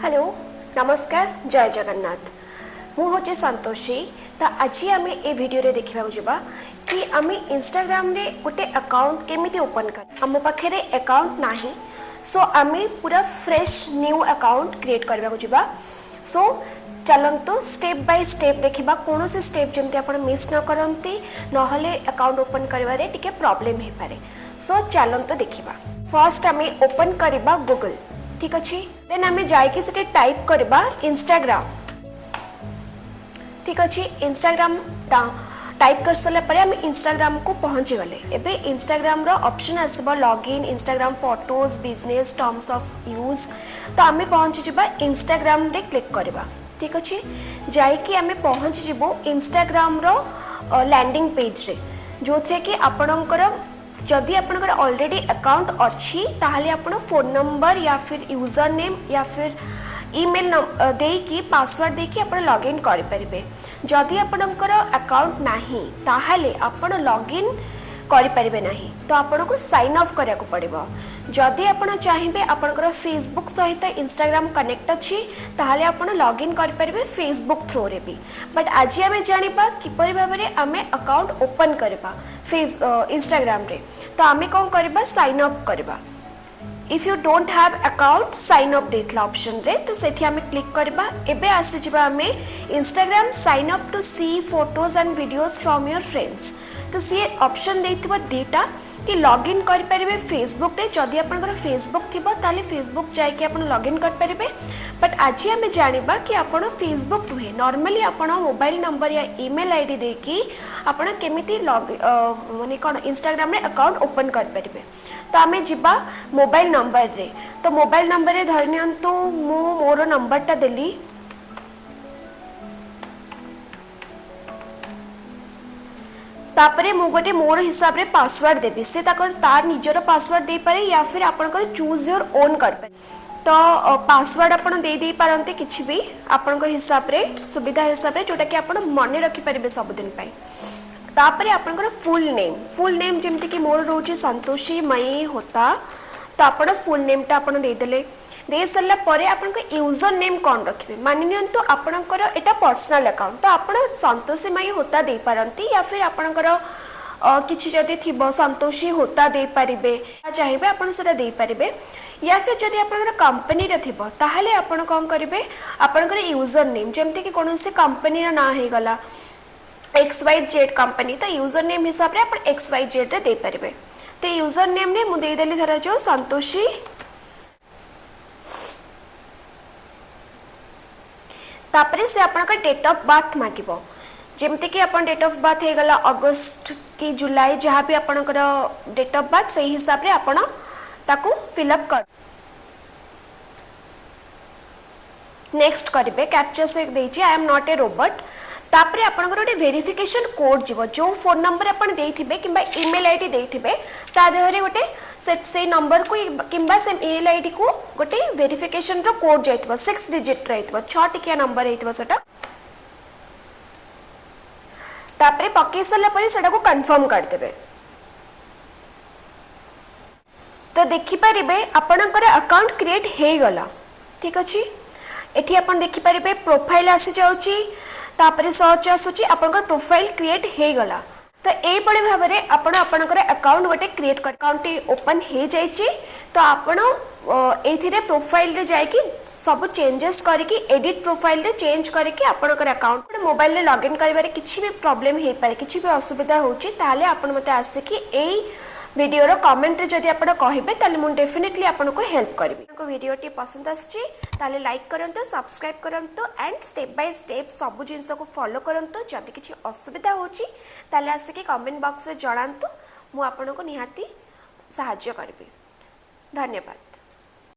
Hello नमस्कार जय जगन्नाथ मु होचे संतोषी। तो आज आम ए वीडियो रे देखा जावा कि आम इंस्टाग्राम रे गोटे अकाउंट केमिति ओपन कर आम पाखे अकाउंट नाही। सो आम पूरा फ्रेश न्यू अकाउंट क्रिएट करबा जावा। सो चलंतु स्टेप बाय स्टेप देखा कौन से स्टेप जमती आप मिस न करती नहले अकाउंट ओपन करिवारे टिके प्रॉब्लम हे पारे। सो चलंतु देखा फर्स्ट आम ओपन करबा गूगल। ठीक अच्छे देन आम जाइए से टाइप करबा इंस्टाग्राम। ठीक अच्छे इंस्टाग्राम टाइप कर सारा पर आम इंस्टाग्राम को पहुँची गले। एबे इंस्टाग्राम रो ऑप्शन आसबो login Instagram photos business terms of use. तो आम पहुँची जावा इंस्टाग्राम रे क्लिक करबा। ठीक अच्छे जाइए आम पहुँची जीवो इंस्टाग्राम रो लैंडिंग पेज रे जो थे कि आपणकर जदि आपनकर ऑलरेडी अकाउंट अच्छी ताहले आपण फोन नंबर या फिर यूजर नेम या फिर ईमेल देकी पासवर्ड देकी आपण लॉगिन करि परिबे। जदि आपनकर अकाउंट नाही ताहले आपण लॉगिन करि परिबे नाही तो आपण को साइन ऑफ करिया को पड़िबो। जदि आपण चाहिबे आपनकर फेसबुक सहित इंस्टाग्राम कनेक्ट अच्छी ताहले आपण लॉगिन करि परिबे फेसबुक थ्रू रे भी। बट आज आमे जानिबा किपरि भाबरे आमे अकाउंट ओपन करबा इंस्टाग्राम रे। तो आमे कौन करबा साइन अप करबा। If you don't have account sign up देथला ऑप्शन रे तो सेठी आमे क्लिक करबा। एबे आसी जिबा आमे Instagram sign up to see photos and videos from your friends. तो सी ऑप्शन देथिबा डेटा कि लॉगिन कर पारे फेसबुक रे। जदि आपनकर फेसबुक थिबो ताले फेसबुक जाय कि आपण लॉगिन कर पारे। बट आज आमे जानिबा कि आपण फेसबुक नुहे नॉर्मली आपण मोबाइल नंबर या ईमेल आईडी देकी आपण केमिति माने कोन इंस्टाग्राम रे अकाउंट ओपन कर पारे। तो आमे जिबा मोबाइल नंबर रे। तो मोबाइल नंबर रे धरनियंतु मु मोर नंबरटा देली तापरे मु गोटे मोर हिसाब रे पासवर्ड देबी से तार निजर पासवर्ड दे पारे या फिर आपनकर चूज योर ओन कर पारे। तो पासवर्ड आपन दे दे पारंते किछि भी आपनकर हिसाब रे सुविधा हिसाब रे जोटा कि आपन मने रखि परिबे सब दिन पई। तापरे आपनकर फुल नेम जेमति कि मोर रोचे संतोषी मई होता। तो आपन फुल नेम टा आपन दे देले दे सरला परे आपन को यूजर नेम कौन रखिबे। मानि नियंतु आपनकर एटा पर्सनल अकाउंट तो आपन संतोषी मई होता दे पारंती या फिर आपनकर किछि जदि थिबो संतोषी होता दे परिबे चाहिबे आपन सेटा दे परिबे। या फिर जदि आपनकर कंपनी रे थिबो ताहाले आपन कोन करिवे आपनकर यूजर नेम जेमति कि कोनोसी कंपनी रा ना हे गला XYZ कंपनी तो यूजर नेम हिसाब रे आपन XYZ रे दे परिबे। तो यूजर नेम रे मु दे देली धरा जो संतोषी। तापरे से आपनका डेट ऑफ बर्थ मागिबो जेमति कि अपन डेट ऑफ बर्थ हे गला अगस्त कि जुलाई जहाँ भी आपनकर डेट ऑफ बर्थ सही हिसाब रे आपण ताकू फिल अप कर। नेक्स्ट करिवे कैप्चा से देछि I am not a robot. तापरे आपनकर गोटे वेरिफिकेशन कोड जीवो जो फोन नंबर अपन देथिबे किबा ईमेल आईडी देथिबे ता देहरे गोटे से नंबर को किबा से ईमेल आईडी को गोटे वेरिफिकेशन रो कोड जाइतबो 6 डिजिट रहितबो 6 टिकिया नंबर रहितबो सेटा। तापरे पक्के सरला परे सेटा को कंफर्म कर देबे। तो देखि परिबे आपनकर अकाउंट क्रिएट हे गला। ठीक अछि एठी अपन देखि परिबे प्रोफाइल आसी जाउची तापरे सर्च आसुची आपनकर प्रोफाइल क्रिएट हे गला। तो ए बळे भाबरे आपण आपनकर अकाउंट गोटे क्रिएट कर अकाउंट ओपन हे जाइची। तो आपण एथिरे प्रोफाइल रे जाय कि सब चेंजेस करके एडिट प्रोफाइल रे चेंज करके आपनकर अकाउंट मोबाइल रे लॉगिन करिवारे किछि भी प्रॉब्लम हे पारे किछि भी असुविधा होची ताले आपण मते आसे कि एई वीडियो रो कमेंट रे जदि आपण कहिबे ताले मु डेफिनेटली आपण को हेल्प करबी। को वीडियो टी पसंद आछि ताले लाइक करंतु सब्सक्राइब करंतु एंड स्टेप बाय स्टेप सब जिंस को फॉलो करंतु। जदि किछि असुविधा होची ताले आसे कि कमेंट बॉक्स रे जणांतु मु आपण को निहाती सहाय्य करबी। धन्यवाद।